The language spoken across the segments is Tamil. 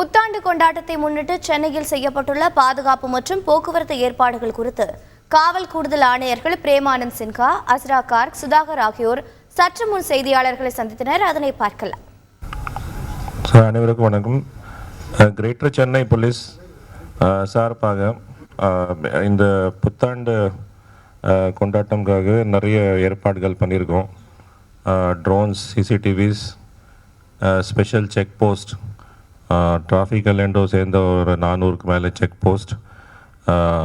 புத்தாண்டு கொண்டாட்டத்தை முன்னிட்டு சென்னையில் செய்யப்பட்டுள்ள பாதுகாப்பு மற்றும் போக்குவரத்து ஏற்பாடுகள் குறித்து காவல் கூடுதல் ஆணையர்கள் பிரேமானந்த் சின்ஹா, அஸ்ரா கார்க், சுதாகர் ஆகியோர் சற்று முன் செய்தியாளர்களை சந்தித்தனர். அதனை பார்க்கலாம். அனைவருக்கும் வணக்கம். கிரேட்டர் சென்னை போலீஸ் சார்பாக இந்த புத்தாண்டு கொண்டாட்டம்காக நிறைய ஏற்பாடுகள் பண்ணியிருக்கோம். Drones, CCTVs, special check post, traffic கலண்டோ சேர்ந்த ஒரு 400க்கு மேலே செக் போஸ்ட்,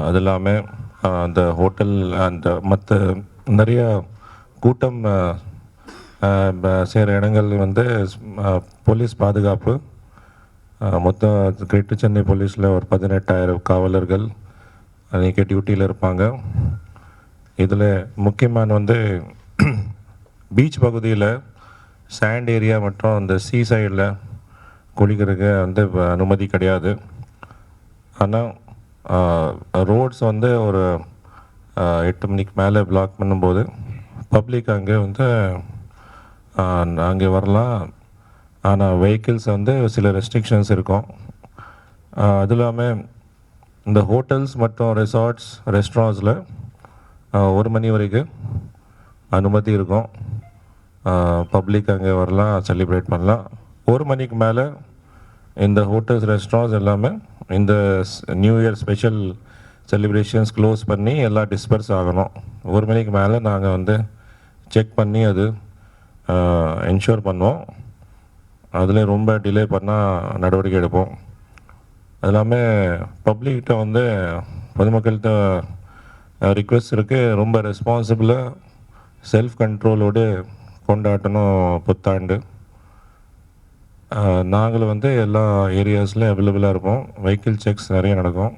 அது இல்லாமல் அந்த ஹோட்டல் அந்த மற்ற நிறைய கூட்டம் சேர இடங்கள் போலீஸ் பாதுகாப்பு. மொத்தம் கிரேட்டர் சென்னை போலீஸில் ஒரு 18,000 காவலர்கள் அன்றைக்கி டியூட்டியில் இருப்பாங்க. இதில் முக்கியமான பீச் பகுதியில் சாண்ட் ஏரியா மற்றும் அந்த சீ சைடில் குளிக்கிறதுக்கு அனுமதி கிடையாது. ஆனால் ரோட்ஸ் ஒரு 8 மணிக்கு மேலே பிளாக் பண்ணும்போது பப்ளிக் அங்கே அங்கே வரலாம். ஆனால் வெஹிக்கிள்ஸ் சில ரெஸ்ட்ரிக்ஷன்ஸ் இருக்கும். அது இல்லாமல் இந்த ஹோட்டல்ஸ் மற்றும் ரெசார்ட்ஸ், ரெஸ்டாரண்ட்ஸில் 1 மணி வரைக்கும் அனுமதி இருக்கும். பப்ளிக் அங்கே வரலாம், செலிப்ரேட் பண்ணலாம். 1 மணிக்கு மேலே இந்த ஹோட்டல்ஸ், ரெஸ்டாரண்ட்ஸ் எல்லாமே இந்த new year special celebrations close பண்ணி எல்லாம் டிஸ்பர்ஸ் ஆகணும். 1 மணிக்கு மேலே நாங்கள் செக் பண்ணி அது என்ஷூர் பண்ணுவோம். அதில் ரொம்ப டிலே பண்ணால் நடவடிக்கை எடுப்போம். அது இல்லாமல் பப்ளிக்கிட்ட பொதுமக்கள்கிட்ட ரிக்வெஸ்ட் இருக்குது, ரொம்ப ரெஸ்பான்சிபிளாக செல்ஃப் கண்ட்ரோலோடு கொண்டாடணும் புத்தாண்டு. நாங்கள் எல்லா ஏரியாஸ்லையும் அவைலபிளாக இருப்போம். வெஹிக்கிள் செக்ஸ் நிறைய நடக்கும்.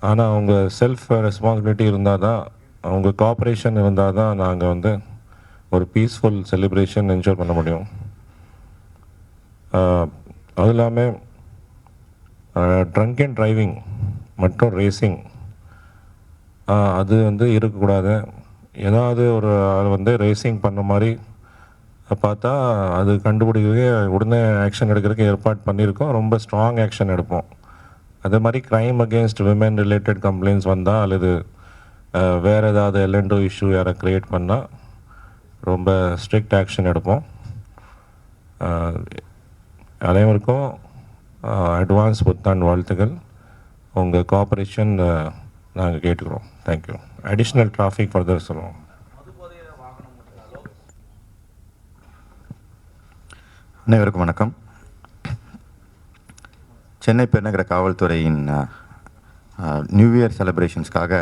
ஆனால் அவங்க செல்ஃப் ரெஸ்பான்சிபிலிட்டி இருந்தால் தான், அவங்க கோஆப்ரேஷன் இருந்தால் தான் நாங்கள் ஒரு பீஸ்ஃபுல் செலிப்ரேஷன் என்ஷூர் பண்ண முடியும். அது இல்லாமல் ட்ரங்க் அண்ட் டிரைவிங் மற்றும் ரேசிங் அது இருக்கக்கூடாது. ஏதாவது ஒரு ஆள் ரேசிங் பண்ண மாதிரி பார்த்தா அது கண்டுபிடிக்கவே உடனே ஆக்ஷன் எடுக்கிறதுக்கு ஏற்பாடு பண்ணியிருக்கோம். ரொம்ப ஸ்ட்ராங் ஆக்ஷன் எடுப்போம். அதே மாதிரி crime against women related complaints வந்தால் அல்லது வேறு ஏதாவது எல்என்டோ இஷ்யூ யாரை க்ரியேட் பண்ணால் ரொம்ப ஸ்ட்ரிக்ட் ஆக்ஷன் எடுப்போம். அனைவருக்கும் அட்வான்ஸ் புத்தாண்டு வாழ்த்துக்கள். உங்கள் கோஆப்ரேஷன் நாங்கள் கேட்டுக்கிறோம். தேங்க்யூ. அடிஷ்னல் டிராஃபிக் ஃபர்தர் சொல்லுவோம். அனைவருக்கும் வணக்கம். சென்னை பெருநகர காவல்துறையின் நியூ இயர் செலிப்ரேஷன்ஸ்க்காக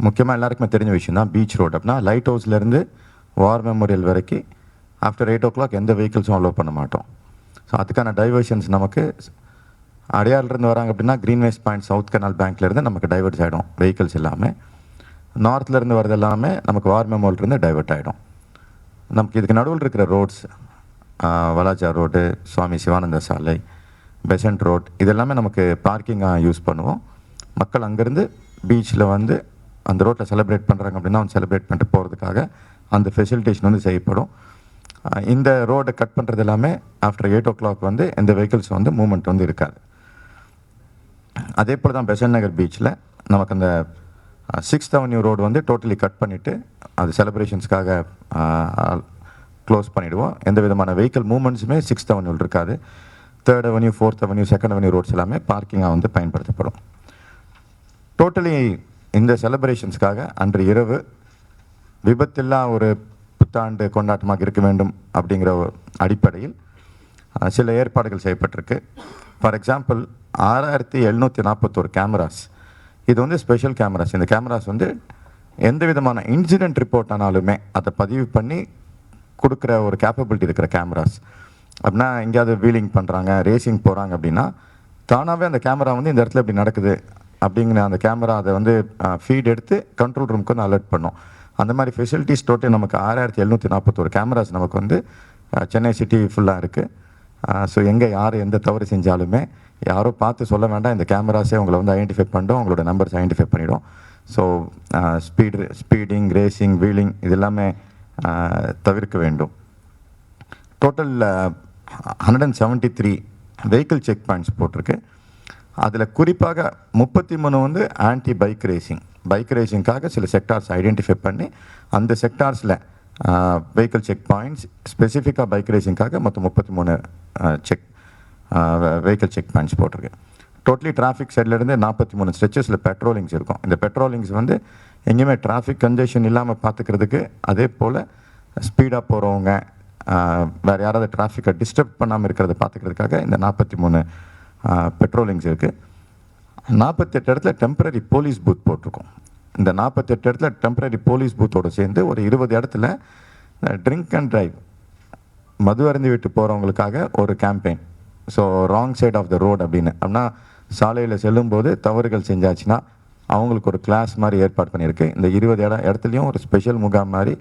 முக்கியமாக எல்லாருக்குமே தெரிஞ்ச விஷயம் தான் பீச் ரோடு. அப்படின்னா லைட் ஹவுஸ்லேருந்து வார் மெமோரியல் வரைக்கும் ஆஃப்டர் 8 o'clock எந்த வெஹிக்கிள்ஸும் அலோவ் பண்ண மாட்டோம். ஸோ அதுக்கான டைவர்ஷன்ஸ் நமக்கு அடையாறுலேருந்து வராங்க அப்படின்னா க்ரீன்வேஸ் பாயிண்ட், சவுத் கனால் பேங்க்லேருந்து நமக்கு டைவர்ட்ஸ் ஆகிடும் வெஹிக்கிள்ஸ் எல்லாமே. நார்த்லேருந்து வரது எல்லாமே நமக்கு வார் மெமோரியல்லேருந்து டைவர்ட் ஆகிடும். நமக்கு இதுக்கு நடுவில் இருக்கிற ரோட்ஸ், வலாஜா ரோடு, சுவாமி சிவானந்த சாலை, பெசன்ட் ரோட், இதெல்லாமே நமக்கு பார்க்கிங்காக யூஸ் பண்ணுவோம். மக்கள் அங்கேருந்து பீச்சில் அந்த ரோட்டில் செலிப்ரேட் பண்ணுறாங்க அப்படின்னா செலிப்ரேட் பண்ணிட்டு போகிறதுக்காக அந்த ஃபெசிலிட்டேஷன் செய்யப்படும். இந்த ரோடை கட் பண்ணுறது எல்லாமே ஆஃப்டர் 8 o'clock எந்த வெஹிக்கிள்ஸ் மூவ்மெண்ட் இருக்காது. அதே போல் தான் பெசன்ட் நகர் பீச்சில் நமக்கு அந்த 6th Avenue road totally cut பண்ணிவிட்டு அது செலிப்ரேஷன்ஸ்க்காக க்ளோஸ் பண்ணிவிடுவோம். எந்த விதமான வெஹிக்கிள் மூவ்மெண்ட்ஸுமே 6th Avenue இருக்காது. 3rd Avenue, 4th Avenue, 2nd Avenue roads எல்லாமே பார்க்கிங்காக பயன்படுத்தப்படும். டோட்டலி இந்த செலிப்ரேஷன்ஸ்க்காக அன்று இரவு விபத்தில்லா ஒரு புத்தாண்டு கொண்டாட்டமாக இருக்க வேண்டும் அப்படிங்கிற அடிப்படையில் சில ஏற்பாடுகள் செய்யப்பட்டிருக்கு. For example 6741 cameras. இது ஸ்பெஷல் கேமராஸ். இந்த கேமராஸ் எந்த விதமான இன்சிடென்ட் ரிப்போர்ட் ஆனாலுமே அதை பதிவு பண்ணி கொடுக்குற ஒரு கேப்பபிலிட்டி இருக்கிற கேமராஸ். அப்படின்னா எங்கேயாவது வீலிங் பண்ணுறாங்க, ரேசிங் போகிறாங்க அப்படின்னா தானாகவே அந்த கேமரா இந்த இடத்துல இப்படி நடக்குது அப்படிங்கிற அந்த கேமரா அதை ஃபீட் எடுத்து கண்ட்ரோல் ரூமுக்கு அலர்ட் பண்ணும். அந்த மாதிரி ஃபெசிலிட்டிஸ் டோட்டல் நமக்கு 6741 கேமராஸ் நமக்கு சென்னை சிட்டி ஃபுல்லாக இருக்குது. ஸோ எங்கே யார் எந்த தவறு செஞ்சாலுமே யாரோ பார்த்து சொல்ல வேண்டாம், இந்த கேமராஸே உங்களை ஐடென்டிஃபை பண்ணிடும், உங்களோட நம்பர்ஸ் ஐடென்டிஃபை பண்ணிடும். ஸோ ஸ்பீடிங், ரேசிங், வீலிங் இது எல்லாமே தவிர்க்க வேண்டும். டோட்டல் 173 வெஹிக்கிள் செக் பாயிண்ட்ஸ் போட்டிருக்கு. அதில் குறிப்பாக 33 வந்து ஆன்டி பைக் ரேசிங்காக சில செக்டார்ஸ் ஐடென்டிஃபை பண்ணி அந்த செக்டார்ஸில் வெஹிக்கிள் செக் பாயிண்ட்ஸ் ஸ்பெசிஃபிக்காக பைக் ரேசிங்காக மொத்தம் 33 வெஹிக்கிள் செக் பாயிண்ட்ஸ் போட்டிருக்கு. டோட்டலி டிராஃபிக் சைட்லேருந்து 43 ஸ்ட்ரெச்சஸில் பெட்ரோலிங்ஸ் இருக்கும். இந்த பெட்ரோலிங்ஸ் வந்து எங்கேயுமே டிராஃபிக் கன்ஜெஷன் இல்லாமல் பார்த்துக்கிறதுக்கு, அதே போல் ஸ்பீடாக போகிறவங்க வேறு யாராவது டிராஃபிக்கை டிஸ்டர்ப் பண்ணாமல் இருக்கிறத பார்த்துக்கிறதுக்காக இந்த 43 பெட்ரோலிங்ஸ் இருக்குது. 48 இடத்துல டெம்பரரி போலீஸ் பூத் போட்டிருக்கோம். இந்த 48 இடத்துல டெம்பரரி போலீஸ் பூத்தோடு சேர்ந்து ஒரு 20 இடத்துல ட்ரிங்க் அண்ட் ட்ரைவ் மது அருந்தி விட்டு போகிறவங்களுக்காக ஒரு campaign. So wrong side of the road அப்படின்னா சாலையில் செல்லும்போது தவறுகள் செஞ்சாச்சுன்னா அவங்களுக்கு ஒரு கிளாஸ் மாதிரி ஏற்பாடு பண்ணியிருக்கு. இந்த 20 இடத்துலையும் ஒரு ஸ்பெஷல் முகாம் மாதிரி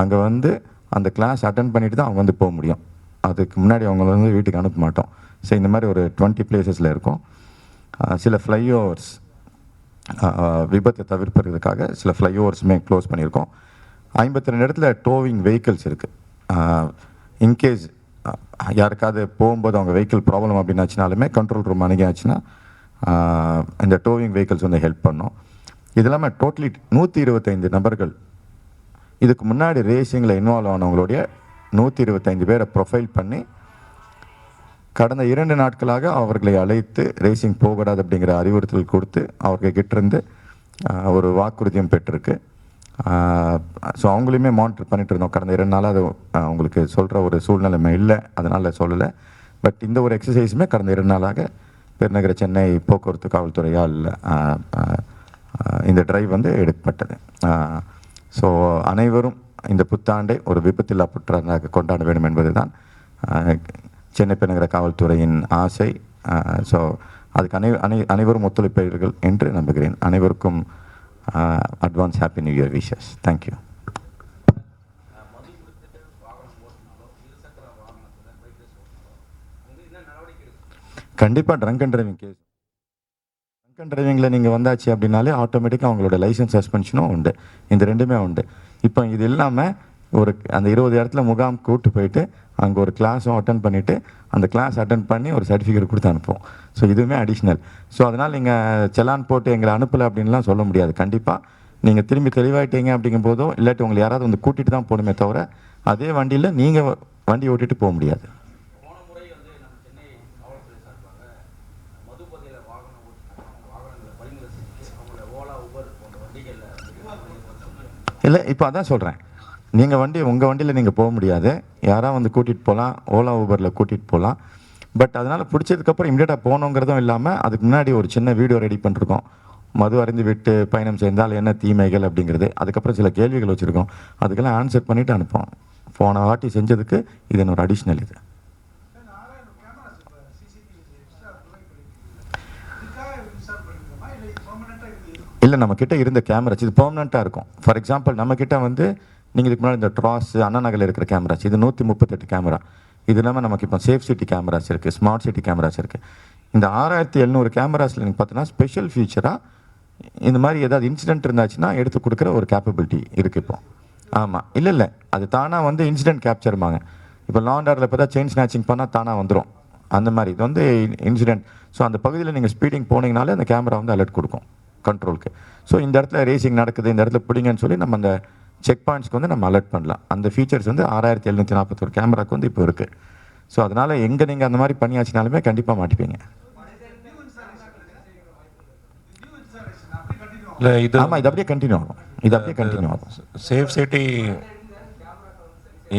அங்கே வந்து அந்த கிளாஸ் அட்டன் பண்ணிட்டு தான் அவங்க வந்து போக முடியும். அதுக்கு முன்னாடி அவங்கள வந்து வீட்டுக்கு அனுப்ப மாட்டோம். ஸோ இந்த மாதிரி ஒரு 20 பிளேசஸில் இருக்கும். சில ஃப்ளைஓவர்ஸ் விபத்தை தவிர்ப்பதற்காக சில ஃப்ளைஓவர்ஸுமே க்ளோஸ் பண்ணியிருக்கோம். 52 இடத்துல டோவிங் வெஹிக்கிள்ஸ் இருக்குது. இன்கேஸ் யாருக்காவது போகும்போது அவங்க வெஹிக்கிள் ப்ராப்ளம் அப்படின்னாச்சுனாலுமே கண்ட்ரோல் ரூம் அணுகியாச்சுன்னா இந்த டோவிங் வெஹிக்கிள்ஸ் வந்து ஹெல்ப் பண்ணோம். இது இல்லாமல் டோட்டலி 125 நபர்கள் இதுக்கு முன்னாடி ரேசிங்கில் இன்வால்வ் ஆனவங்களுடைய 125 பேரை ப்ரொஃபைல் பண்ணி கடந்த 2 நாட்களாக அவர்களை அழைத்து ரேசிங் போகக்கூடாது அப்படிங்கிற அறிவுறுத்தல் கொடுத்து அவர்கிட்டருந்து ஒரு வாக்குறுதியும் பெற்றிருக்கு. ஸோ அவங்களையுமே மானிட்டர் பண்ணிட்டு இருந்தோம். கடந்த 2 நாளாக அது அவங்களுக்கு சொல்கிற ஒரு சூழ்நிலைமை இல்லை, அதனால் சொல்லலை. பட் இந்த ஒரு எக்ஸசைஸுமே கடந்த 2 நாளாக பெருநகர சென்னை போக்குவரத்து காவல்துறையால் இந்த டிரைவ் வந்து எடுக்கப்பட்டது. ஸோ அனைவரும் இந்த புத்தாண்டை ஒரு விபத்தில்லா புத்தாண்டாக கொண்டாட வேண்டும் என்பது தான் சென்னை பெருநகர காவல்துறையின் ஆசை. ஸோ அதுக்கு அனைவரும் ஒத்துழைப்பீர்கள் என்று நம்புகிறேன். அனைவருக்கும் advance happy new year wishes. Thank you. கண்டிப்பாக drunk and driving case, drunk and டிரைவிங்கில் நீங்கள் வந்தாச்சு அப்படின்னாலே ஆட்டோமேட்டிக்காக அவங்களோட லைசன்ஸ் சஸ்பென்ஷனும் உண்டு. இந்த ரெண்டுமே உண்டு. இப்போ இது இல்லாமல் ஒரு அந்த 20 இடத்துல முகாம் கூப்பிட்டு போயிட்டு அங்கே ஒரு கிளாஸும் அட்டன் பண்ணிவிட்டு அந்த கிளாஸ் அட்டன் பண்ணி ஒரு சர்டிஃபிகேட் கொடுத்து அனுப்புவோம். ஸோ இதுவுமே அடிஷ்னல். ஸோ அதனால் நீங்கள் செலான் போட்டு எங்களை அனுப்பலை அப்படின்லாம் சொல்ல முடியாது. கண்டிப்பாக நீங்கள் திரும்பி தெளிவாயிட்டீங்க அப்படிங்கும் போதோ இல்லாட்டி உங்களை யாராவது வந்து கூட்டிகிட்டு தான் போகணுமே தவிர அதே வண்டியில் நீங்கள் வண்டி ஓட்டிகிட்டு போக முடியாது. இல்லை, இப்போ அதான் சொல்கிறேன். நீங்கள் உங்கள் வண்டியில் நீங்கள் போக முடியாது. யாராவது வந்து கூட்டிகிட்டு போகலாம், ஓலா ஊபரில் கூட்டிகிட்டு போகலாம். பட் அதனால் பிடிச்சதுக்கப்புறம் இமீடியட்டாக போகணுங்கிறதும் இல்லாமல் அதுக்கு முன்னாடி ஒரு சின்ன வீடியோ ரெடி பண்ணிருக்கோம். மது அருந்தி விட்டு பயணம் செய்தால் என்ன தீமைகள் அப்படிங்கிறது. அதுக்கப்புறம் சில கேள்விகள் வச்சுருக்கோம். அதுக்கெல்லாம் ஆன்சர் பண்ணிவிட்டு அனுப்போம். போன வாட்டி செஞ்சதுக்கு இது ஒரு அடிஷ்னல். இது இல்லை, நம்மக்கிட்ட இருந்த கேமராஸ் இது பெர்மனெண்ட்டாக இருக்கும். ஃபார் எக்ஸாம்பிள் நம்மக்கிட்ட வந்து நீங்கள் இதுக்கு முன்னாடி இந்த ட்ராஸ் அண்ணா நகரில் இருக்கிற கேமராஸ் இது 138 கேமரா. இது இல்லாமல் நமக்கு இப்போ சேஃப் சிட்டி கேமராஸ் இருக்குது, ஸ்மார்ட் சிட்டி கேமராஸ் இருக்குது. இந்த 6700 கேமராஸில் நீங்கள் பார்த்தீங்கன்னா ஸ்பெஷல் ஃபீச்சராக இந்த மாதிரி ஏதாவது இன்சிடென்ட் இருந்தாச்சுன்னா எடுத்து கொடுக்குற ஒரு கேப்பபிலிட்டி இருக்குது இப்போ. ஆமாம், இல்லை அது தானாக வந்து இன்சிடென்ட் கேப்சர்மாங்க. இப்போ லா அண்ட் ஆர்டரில் பார்த்தா செயின் ஸ்நாச்சிங் பண்ணால் தானாக வந்துடும். அந்த மாதிரி இது வந்து இன்சிடென்ட். ஸோ அந்த பகுதியில் நீங்கள் ஸ்பீடிங் போனீங்கனாலே அந்த கேமரா வந்து அலர்ட் கொடுக்கும் கண்ட்ரோலுக்கு. ஸோ இந்த இடத்துல ரேசிங் நடக்குது, இந்த இடத்துல பிடிங்கன்னு சொல்லி நம்ம அந்த செக் பாயிண்ட்ஸ்க்கு வந்து நம்ம அலர்ட் பண்ணலாம். அந்த ஃபீச்சர்ஸ் வந்து 6741 கேமராக்கு வந்து இப்போ இருக்குது. ஸோ அதனால் எங்கே நீங்கள் அந்த மாதிரி பண்ணியாச்சுனாலுமே கண்டிப்பாக மாட்டிப்பீங்க. இல்லை இது ஆமாம், இது அப்படியே கண்டினியூ ஆகும். சேஃப் சிட்டி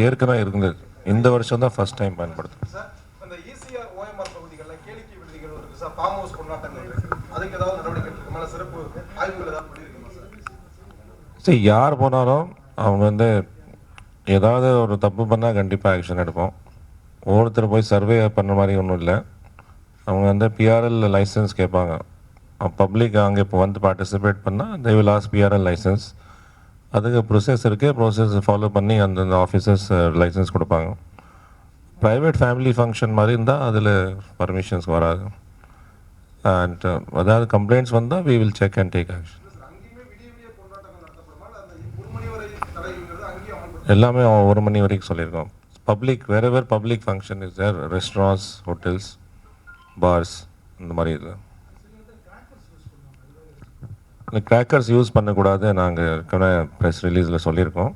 ஏற்கனவே இருந்தது. இந்த வருஷம் தான் ஃபர்ஸ்ட் டைம் பயன்படுத்தும். சரி, யார் போனாலும் அவங்க வந்து ஏதாவது ஒரு தப்பு பண்ணால் கண்டிப்பாக ஆக்ஷன் எடுப்போம். ஒவ்வொருத்தர் போய் சர்வே பண்ண மாதிரி ஒன்றும் இல்லை. அவங்க வந்து பிஆர்எல் லைசன்ஸ் கேட்பாங்க. பப்ளிக் அங்கே இப்போ வந்து பார்ட்டிசிபேட் பண்ணால் they will ask PRL license. அதுக்கு ப்ரொசஸ் இருக்குது. ப்ரொசஸ் ஃபாலோ பண்ணி அந்தந்த ஆஃபீஸர்ஸ் லைசன்ஸ் கொடுப்பாங்க. ப்ரைவேட் ஃபேமிலி ஃபங்க்ஷன் மாதிரி இருந்தால் அதில் பர்மிஷன்ஸ் வராது. அண்ட் அதாவது கம்ப்ளைண்ட்ஸ் வந்தால் we will check and take action. எல்லாமே 1 மணி வரைக்கும் சொல்லியிருக்கோம். Public where public function is there, restaurants, hotels, bars இந்த மாதிரி இது இந்த கிராக்கர்ஸ் யூஸ் பண்ணக்கூடாது நாங்கள் ஏற்கனவே ப்ரெஸ் ரிலீஸில் சொல்லியிருக்கோம்.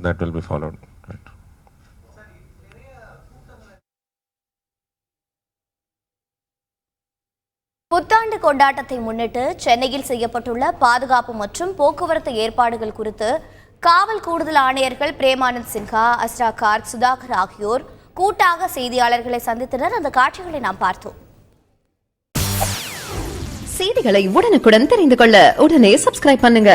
That will be followed. Right. புத்தாண்டு கொண்டாட்டத்தை முன்னிட்டு சென்னையில் செய்யப்பட்டுள்ள பாதுகாப்பு மற்றும் போக்குவரத்து ஏற்பாடுகள் குறித்து காவல் கூடுதல் ஆணையர்கள் பிரேமானந்த் சின்ஹா, அஸ்ரா கார்க், சுதாகர் ஆகியோர் கூட்டாக செய்தியாளர்களை சந்தித்தனர். அந்த காட்சிகளை நாம் பார்த்தோம். செய்திகளை உடனுக்குடன் தெரிந்து கொள்ள உடனே சப்ஸ்கிரைப் பண்ணுங்க.